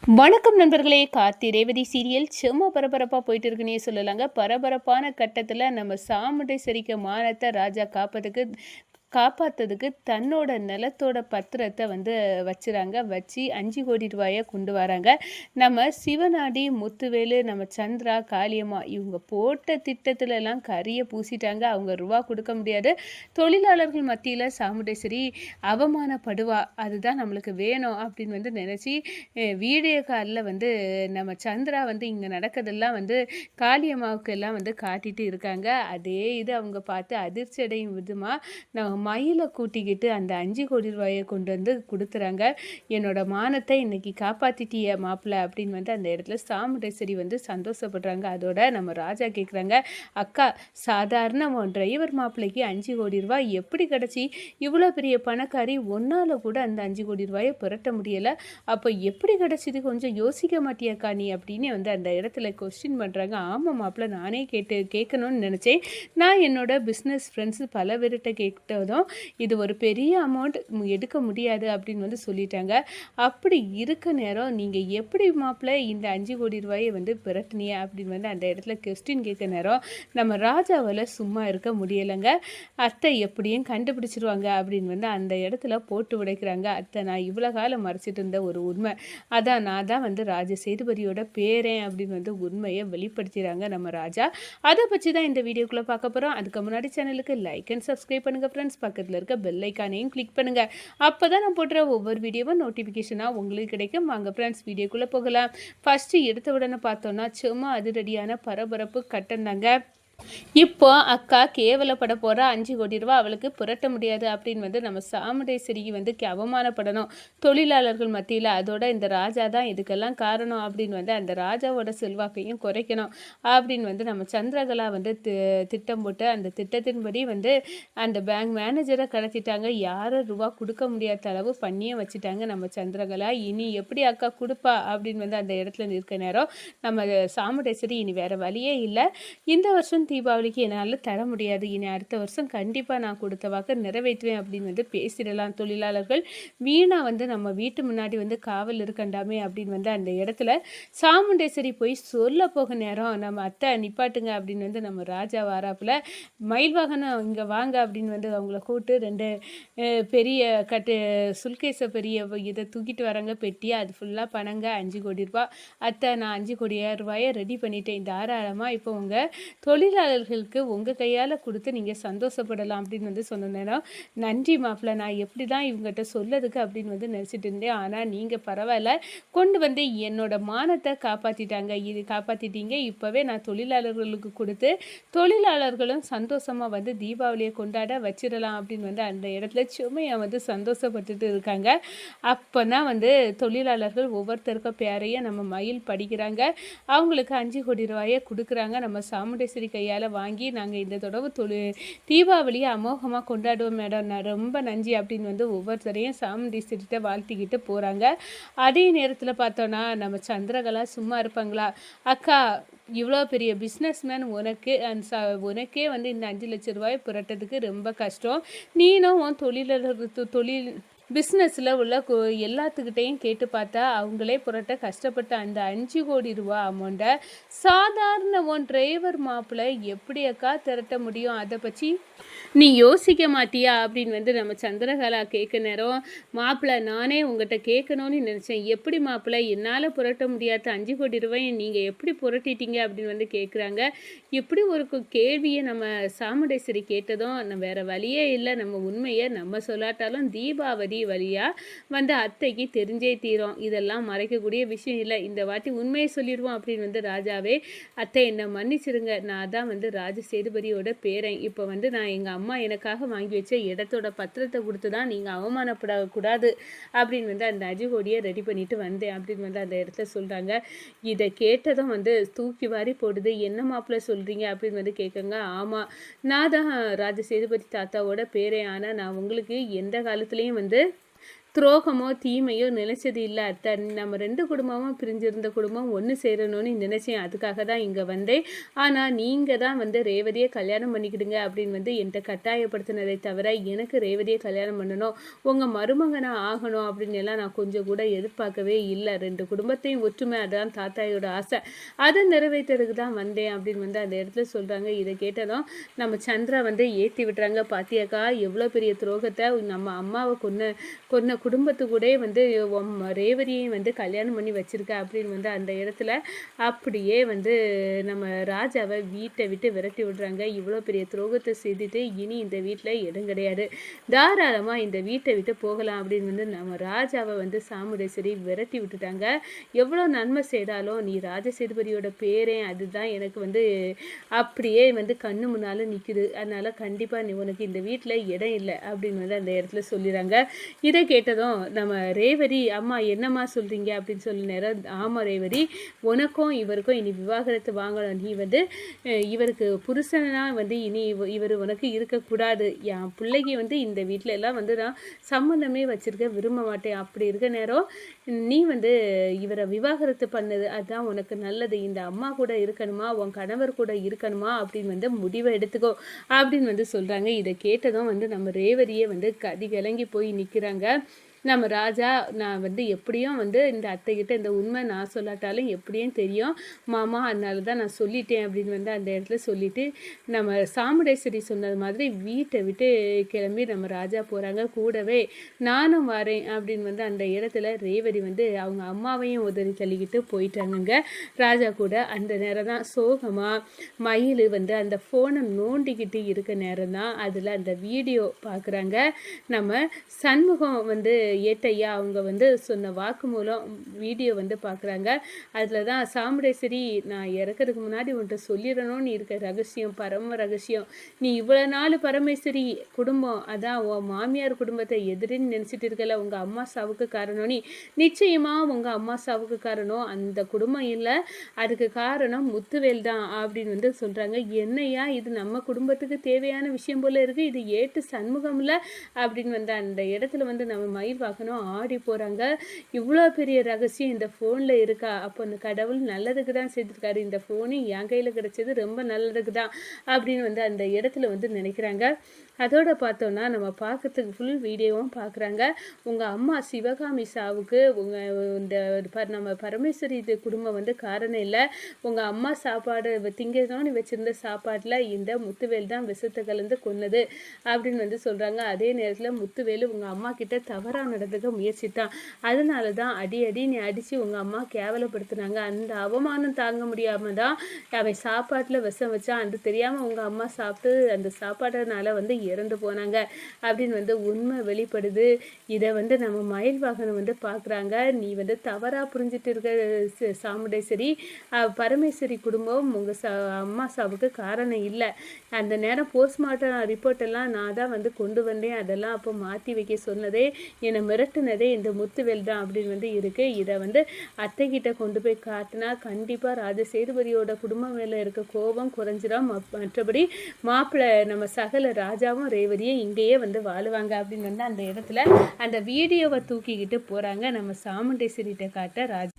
வணக்கம் நண்பர்களே. கார்த்தி ரேவதி சீரியல் செம்ம பரபரப்பாக போயிட்டு இருக்குன்னே சொல்லலாங்க. பரபரப்பான கட்டத்தில் நம்ம சாமுண்டை சரிக்க மானத்தை ராஜா காப்பாற்றதுக்கு தன்னோட நிலத்தோட பத்திரத்தை வச்சுறாங்க. வச்சு 5 கோடி ரூபாயை கொண்டு வராங்க. நம்ம சிவனாடி, முத்துவேலு, நம்ம சந்திரா, காளியம்மா இவங்க போட்ட திட்டத்துலலாம் கரியை பூசிட்டாங்க. அவங்க ரூபா கொடுக்க முடியாது. தொழிலாளர்கள் மத்தியில் சாமுண்டேஸ்வரி அவமானப்படுவா, அதுதான் நம்மளுக்கு வேணும் அப்படின்னு நினச்சி வீடியோ காலில் நம்ம சந்திரா இங்கே நடக்கிறதெல்லாம் காளியம்மாவுக்கு எல்லாம் காட்டிட்டு இருக்காங்க. அதே இது அவங்க பார்த்து அதிர்ச்சி அடையும் விதமாக நம்ம மயிலை கூட்டிக்கிட்டு அந்த 5 கோடி ரூபாயை கொண்டு கொடுத்துறாங்க. என்னோட மானத்தை இன்னைக்கு காப்பாற்றிட்டிய மாப்பிள்ளை அப்படின்னு அந்த இடத்துல சாமுண்டேஸ்வரி சந்தோஷப்படுறாங்க. அதோட நம்ம ராஜா கேட்குறாங்க, அக்கா சாதாரண டிரைவர் மாப்பிள்ளைக்கு 5 கோடி ரூபாய் எப்படி கிடச்சி? இவ்வளோ பெரிய பணக்காரி ஒன்றால் கூட அந்த 5 கோடி ரூபாயை புரட்ட முடியலை. அப்போ எப்படி கிடச்சிது? கொஞ்சம் யோசிக்க மாட்டியாக்கா நீ அப்படின்னு அந்த இடத்துல கொஸ்டின் பண்ணுறாங்க. ஆமாம் மாப்பிள்ளை, நானே கேட்கணும்னு நினச்சேன். நான் என்னோட பிஸ்னஸ் ஃப்ரெண்ட்ஸு பல பேர்கிட்ட கேட்டதும் இது ஒரு பெரிய அமௌண்ட் எடுக்க முடியாது அப்படின்னு சொல்லிட்டாங்க. அப்படி இருக்க நேரம் நீங்கள் எப்படி மாப்பிள்ளை இந்த 5 கோடி ரூபாயை பிரட்டினிய அப்படின்னு அந்த இடத்துல கொஸ்டின் கேட்க நேரம் நம்ம ராஜாவால் சும்மா இருக்க முடியலைங்க. அத்தை எப்படியும் கண்டுபிடிச்சிருவாங்க அப்படின்னு அந்த இடத்துல போட்டு உடைக்கிறாங்க. அத்தை, நான் இவ்வளோ காலம் மறைச்சிட்டு இருந்த ஒரு உண்மை, அதான் நான் தான் ராஜ சேதுபதியோட பேரன் அப்படின்னு உண்மையை வெளிப்படுத்திடுறாங்க நம்ம ராஜா. அதை பற்றி தான் இந்த வீடியோக்குள்ளே பார்க்க போகிறோம். அதுக்கு முன்னாடி சேனலுக்கு லைக் அண்ட் சப்ஸ்கிரைப் பண்ணுங்கள் ஃப்ரெண்ட்ஸ். பக்கத்தில் இருக்க பெல் ஐக்கானையும் கிளிக் பண்ணுங்கள். அப்போ தான் நான் போடுற ஒவ்வொரு வீடியோவும் நோட்டிஃபிகேஷனாக உங்களுக்கு கிடைக்கும். வாங்க ஃப்ரெண்ட்ஸ், வீடியோக்குள்ளே போகலாம். ஃபஸ்ட்டு எடுத்த உடனே பார்த்தோன்னா சும்மா அதிரடியான பரபரப்பு கட்டந்தாங்க. இப்போ அக்கா கேவலப்பட போகிற 5 கோடி ரூபா அவளுக்கு புரட்ட முடியாது அப்படின்னு நம்ம சாமுண்டேஸ்வரிக்கு அவமானப்படணும் தொழிலாளர்கள் மத்தியில். அதோட இந்த ராஜா தான் இதுக்கெல்லாம் காரணம் அப்படின்னு அந்த ராஜாவோட செல்வாக்கையும் குறைக்கணும் அப்படின்னு நம்ம சந்திரகலா திட்டம் போட்டு அந்த திட்டத்தின்படி அந்த பேங்க் மேனேஜரை கடத்திட்டாங்க. யாரும் ரூபா கொடுக்க முடியாத அளவு பண்ணியே வச்சுட்டாங்க நம்ம சந்திரகலா. இனி எப்படி அக்கா கொடுப்பா அப்படின்னு அந்த இடத்துல இருக்க நேரம் நம்ம சாமுண்டேஸ்வரி இனி வேறு வழியே இல்லை. இந்த வருஷம் தீபாவளிக்கு என்னால் தர முடியாது, இனி அடுத்த வருஷம் கண்டிப்பாக நான் கொடுத்த வாக்க நிறைவேற்றுவேன் அப்படின்னு பேசிடலாம். தொழிலாளர்கள் வீணா நம்ம வீட்டு முன்னாடி காவல் இருக்கண்டாமே அப்படின்னு அந்த இடத்துல சாமுண்டேஸ்வரி போய் சொல்ல போக நேரம் நம்ம அத்தை நிப்பாட்டுங்க அப்படின்னு நம்ம ராஜா வாராப்பில் மயில் வாகனம் இங்கே வாங்க அப்படின்னு அவங்கள கூப்பிட்டு 2 பெரிய சுல்கேஸை பெரிய இதை தூக்கிட்டு வராங்க. பெட்டியாக அது ஃபுல்லாக பணங்க 5 கோடி ரூபா. அத்தை, நான் 5 கோடி ரூபாயை ரெடி பண்ணிட்டேன், தாராளமாக இப்போ உங்கள் தொழிலாளர்களுக்கு உங்கள் கையால் கொடுத்து நீங்கள் சந்தோஷப்படலாம் அப்படின்னு சொன்ன நேரம், நன்றி மாப்பிள்ளை, நான் எப்படி தான் இவங்ககிட்ட சொல்லதுக்கு அப்படின்னு நினச்சிட்டு இருந்தேன். ஆனால் நீங்கள் பரவாயில்ல, கொண்டு என்னோட மானத்தை காப்பாற்றிட்டீங்க. இப்போவே நான் தொழிலாளர்களுக்கு கொடுத்து தொழிலாளர்களும் சந்தோஷமாக தீபாவளியை கொண்டாட வச்சிடலாம் அப்படின்னு அந்த இடத்துல சுமையாக சந்தோஷப்பட்டுட்டு இருக்காங்க. அப்போ தான் தொழிலாளர்கள் ஒவ்வொருத்தருக்கும் பேரையும் நம்ம மயில் படிக்கிறாங்க. அவங்களுக்கு 5 கோடி ரூபாயை கொடுக்குறாங்க. நம்ம சாமுண்டேஸ்வரி கையால் வாங்கி நாங்கள் இந்த தடவை தீபாவளியை அமோகமாக கொண்டாடுவோம் மேடம், நான் ரொம்ப நன்றி அப்படின்னு ஒவ்வொருத்தரையும் சாமுண்டேஸ்வரிகிட்ட வாழ்த்திக்கிட்டு போகிறாங்க. அதே நேரத்தில் பார்த்தோன்னா நம்ம சந்திரகலா சும்மா இருப்பாங்களா? அக்கா, இவ்வளோ பெரிய பிஸ்னஸ்மேன் உனக்கே இந்த 5 லட்ச ரூபாய் புரட்டதுக்கு ரொம்ப கஷ்டம். நீனும் உன் தொழில் பிஸ்னஸில் உள்ள எல்லாத்துக்கிட்டையும் கேட்டு பார்த்தா அவங்களே புரட்ட கஷ்டப்பட்ட அந்த 5 கோடி ரூபா அமௌண்ட்டை சாதாரண டிரைவர் மாப்பிள்ளை எப்படி அக்கா திரட்ட முடியும்? அதை பற்றி நீ யோசிக்க மாட்டியா அப்படின்னு நம்ம சந்திரகலா கேட்க நேரம், மாப்பிள்ளை, நானே உங்கள்கிட்ட கேட்கணும்னு நினச்சேன். எப்படி மாப்பிள்ளை, என்னால் புரட்ட முடியாத 5 கோடி ரூபாயை நீங்கள் எப்படி புரட்டிட்டீங்க அப்படின்னு கேட்குறாங்க. இப்படி ஒரு கேள்வியை நம்ம சாமுண்டேஸ்வரி கேட்டதும் நம்ம வேறு வழியே இல்லை, நம்ம உண்மையை நம்ம சொல்லாட்டாலும் தீபாவளி வழியாக அத்தைக்கு தெரிஞ்சே தீரும். இதெல்லாம் மறைக்கக்கூடிய விஷயம் இல்லை, இந்த வாட்டி உண்மையை சொல்லிடுவோம் அப்படின்னு ராஜாவே, அத்தை என்னை மன்னிச்சிருங்க, நான் தான் ராஜ சேதுபதியோட பேரன். இப்போ நான் எங்கள் அம்மா எனக்காக வாங்கி வச்ச இடத்தோட பத்திரத்தை கொடுத்து தான் நீங்கள் அவமானப்படக்கூடாது அப்படின்னு அந்த 5 கோடியை ரெடி பண்ணிட்டு வந்தேன் அப்படின்னு அந்த இடத்துல சொல்கிறாங்க. இதை கேட்டதும் தூக்கி வாரி போடுது. என்ன மாப்பிள்ளை சொல்கிறீங்க அப்படின்னு கேட்குங்க. ஆமாம், நான் தான் ராஜ சேதுபதி தாத்தாவோட பேரன். ஆனால் நான் உங்களுக்கு எந்த காலத்துலேயும் துரோகமோ தீமையோ நினைச்சது இல்லை அத்தை. நம்ம 2 குடும்பமும் பிரிஞ்சிருந்த குடும்பம் ஒன்று சேரணும்னு நினைச்சேன். அதுக்காக தான் இங்கே வந்தேன். ஆனால் நீங்கள் தான் வந்து ரேவதியை கல்யாணம் பண்ணிக்கிடுங்க அப்படின்னு வந்து என்கிட்ட கட்டாயப்படுத்தினதை தவிர எனக்கு ரேவதியை கல்யாணம் பண்ணணும், உங்கள் மருமகனா ஆகணும் அப்படின்னு எல்லாம் நான் கொஞ்சம் கூட எதிர்பார்க்கவே இல்லை. 2 குடும்பத்தையும் ஒற்றுமை, அதான் தாத்தாயோட ஆசை. அதை நிறைவேற்றுறதுக்கு தான் வந்தேன் அப்படின்னு வந்து அந்த இடத்துல சொல்கிறாங்க. இதை கேட்டதும் நம்ம சந்திரா வந்து ஏற்றி விட்டுறாங்க. பாத்தியாக்கா எவ்வளோ பெரிய துரோகத்தை நம்ம அம்மாவை கொன்ன குடும்பத்துக்கூட வந்து ரேவதியை வந்து கல்யாணம் பண்ணி வச்சிருக்க அப்படின்னு வந்து அந்த இடத்துல அப்படியே வந்து நம்ம ராஜாவை வீட்டை விட்டு விரட்டி விடுறாங்க. இவ்வளோ பெரிய துரோகத்தை செய்துட்டு இனி இந்த வீட்டில் இடம் கிடையாது, தாராளமாக இந்த வீட்டை விட்டு போகலாம் அப்படின்னு வந்து நம்ம ராஜாவை வந்து சாமுண்டேஸ்வரி விரட்டி விட்டுட்டாங்க. எவ்வளோ நன்மை செய்தாலும் நீ ராஜசேதுபதியோட பேரே, அதுதான் எனக்கு வந்து அப்படியே வந்து கண்ணு முன்னால் நிற்குது. அதனால் கண்டிப்பாக நீ உனக்கு இந்த வீட்டில் இடம் இல்லை அப்படின்னு வந்து அந்த இடத்துல சொல்லிடுறாங்க. இதை கேட்டதும் நம்ம ரேவதி, அம்மா என்னம்மா சொல்கிறீங்க அப்படின்னு சொல்லி நேரம், ஆமாம் ரேவதி, உனக்கும் இவருக்கும் இனி விவாகரத்து வாங்கணும். நீ வந்து இவருக்கு புருஷனா வந்து இனி இவர் உனக்கு இருக்கக்கூடாது. என் பிள்ளைக்கு வந்து இந்த வீட்டில் எல்லாம் வந்து நான் சம்மந்தமே வச்சுருக்க விரும்ப மாட்டேன். அப்படி இருக்க நேரம் நீ வந்து இவரை விவாகரத்து பண்ணது அதுதான் உனக்கு நல்லது. இந்த அம்மா கூட இருக்கணுமா, உன் கணவர் கூட இருக்கணுமா அப்படின்னு வந்து முடிவை எடுத்துக்கோ அப்படின்னு வந்து சொல்கிறாங்க. இதை கேட்டதும் வந்து நம்ம ரேவதியே வந்து கதி கலங்கி போய் நிற்கிறாங்க. நம்ம ராஜா, நான் வந்து எப்படியும் வந்து இந்த அத்தைக்கிட்ட இந்த உண்மை நான் சொல்லாட்டாலும் எப்படியும் தெரியும் மாமா, அதனால தான் நான் சொல்லிட்டேன் அப்படின்னு வந்து அந்த இடத்துல சொல்லிவிட்டு நம்ம சாமுண்டேஸ்வரி சொன்னது மாதிரி வீட்டை விட்டு கிளம்பி நம்ம ராஜா போகிறாங்க. கூடவே நானும் வரேன் அப்படின்னு வந்து அந்த இடத்துல ரேவதி வந்து அவங்க அம்மாவையும் உதறி தள்ளிக்கிட்டு போயிட்டாங்க ராஜா கூட. அந்த நேரம் தான் சோகமாக மயில் வந்து அந்த ஃபோனை நோண்டிக்கிட்டு இருக்க நேரம் தான் அதில் அந்த வீடியோ பார்க்குறாங்க. நம்ம சண்முகம் வந்து ஏட்டையா அவங்க வந்து சொன்ன வாக்கு மூலம் வீடியோ வந்து பார்க்குறாங்க. அதில் தான் சாமுண்டேஸ்வரி, நான் இறக்கிறதுக்கு முன்னாடி உன்கிட்ட சொல்லிடணும்னு இருக்க ரகசியம், பரம ரகசியம். நீ இவ்வளோ நாள் பரமேஸ்வரி குடும்பம், அதான் உன் மாமியார் குடும்பத்தை எதிரின்னு நினச்சிட்டு இருக்கல, உங்கள் அம்மா சாவுக்கு காரணம் நீ. நிச்சயமாக உங்கள் அம்மா சாவுக்கு காரணம் அந்த குடும்பம் இல்லை, அதுக்கு காரணம் முத்துவேல் தான் அப்படின்னு வந்து சொல்கிறாங்க. என்னையா இது நம்ம குடும்பத்துக்கு தேவையான விஷயம் போல் இருக்குது, இது ஏட்டு சண்முகம் இல்லை அப்படின்னு வந்து அந்த இடத்துல வந்து நம்ம மயில் பார்க்கணும் ஆடி போகிறாங்க. இவ்வளோ பெரிய ரகசியம் இந்த ஃபோனில் இருக்கா, அப்போ அந்த கடவுள் நல்லதுக்கு தான் செய்திருக்காரு, இந்த ஃபோனு என் கையில் கிடச்சது ரொம்ப நல்லதுக்கு தான் அப்படின்னு வந்து அந்த இடத்துல வந்து நினைக்கிறாங்க. அதோட பார்த்தோன்னா நம்ம பார்க்கறதுக்கு ஃபுல் வீடியோவும் பார்க்குறாங்க. உங்கள் அம்மா சிவகாமி சாவுக்கு இந்த நம்ம பரமேஸ்வரி இது குடும்பம் வந்து காரணம் இல்லை, உங்கள் அம்மா சாப்பாடு திங்கணும்னு வச்சுருந்த சாப்பாட்டில் இந்த முத்துவேல் தான் விஷத்தை கலந்து கொன்னது அப்படின்னு வந்து சொல்கிறாங்க. அதே நேரத்தில் முத்துவேல் உங்கள் அம்மா கிட்ட தவறாக நடந்துக்க முயற்சித்தான், அதனால தான் அடி நீ அடித்து உங்கள் அம்மா கேவலப்படுத்தினாங்க. அந்த அவமானம் தாங்க முடியாமல் தான் அவன் சாப்பாட்டில் விஷம் வச்சான், அது தெரியாமல் உங்கள் அம்மா சாப்பிட்டு அந்த சாப்பாடுனால வந்து இறந்து போனாங்க அப்படின்னு வந்து உண்மை வெளிப்படுது. இதை வந்து நம்ம மயில் வாகனம் வந்து பார்க்குறாங்க. நீ வந்து தவறாக புரிஞ்சிட்டு இருக்க சாமுண்டேஸ்வரி, பரமேஸ்வரி குடும்பம் உங்கள் அம்மா சாவுக்கு காரணம் இல்லை. அந்த நேரம் போஸ்ட்மார்ட்டம் ரிப்போர்ட் எல்லாம் நான் தான் வந்து கொண்டு வந்தேன், அதெல்லாம் அப்போ மாற்றி வைக்க சொன்னதே, என்னை மிரட்டுனதே இந்த முத்துவேல் தான் அப்படின்னு வந்து இருக்குது. இதை வந்து அத்தைக்கிட்ட கொண்டு போய் காட்டினா கண்டிப்பாக ராஜசேதுபதியோட குடும்பம் மேலே இருக்க கோபம் குறைஞ்சிடும். மற்றபடி மாப்பிள்ளை நம்ம சகல ராஜாவும் ரேவதியும் இங்கேயே வந்து வாழுவாங்க அப்படின்னு வந்து அந்த இடத்துல அந்த வீடியோவை தூக்கிக்கிட்டு போகிறாங்க நம்ம சாமுண்டேஸ்வரிகிட்ட காட்ட ராஜா.